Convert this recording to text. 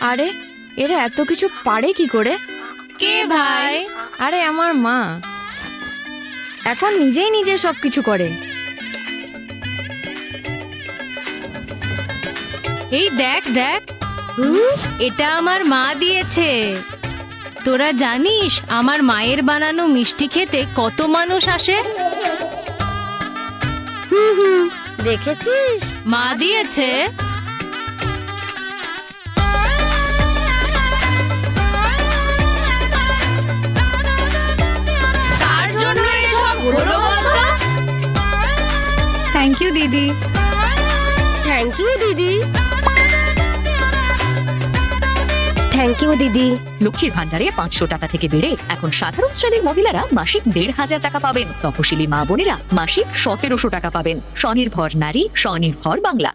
আরে এরা এত কিছু পারে কি করে? কে ভাই? আরে আমার মা এখন নিজেই নিজে সবকিছু করে। এই দেখ দেখ, এটা আমার মা দিয়েছে। তোরা জানিস আমার মায়ের বানানো মিষ্টি খেতে কত মানুষ আসে? দেখেছিস? মা দিয়েছে। তার জন্য এসব হলো বলতো? থ্যাংক ইউ দিদি। থ্যাংক ইউ দিদি। থ্যাংক ইউ দিদি। লক্ষ্মীর ভান্ডারে 500 টাকা থেকে বেড়ে এখন সাধারণ শ্রেণীর মহিলারা মাসিক 1500 টাকা পাবেন। তপশিলি মা বোনেরা মাসিক 1700 টাকা পাবেন। স্বনির্ভর নারী, স্বনির্ভর বাংলা।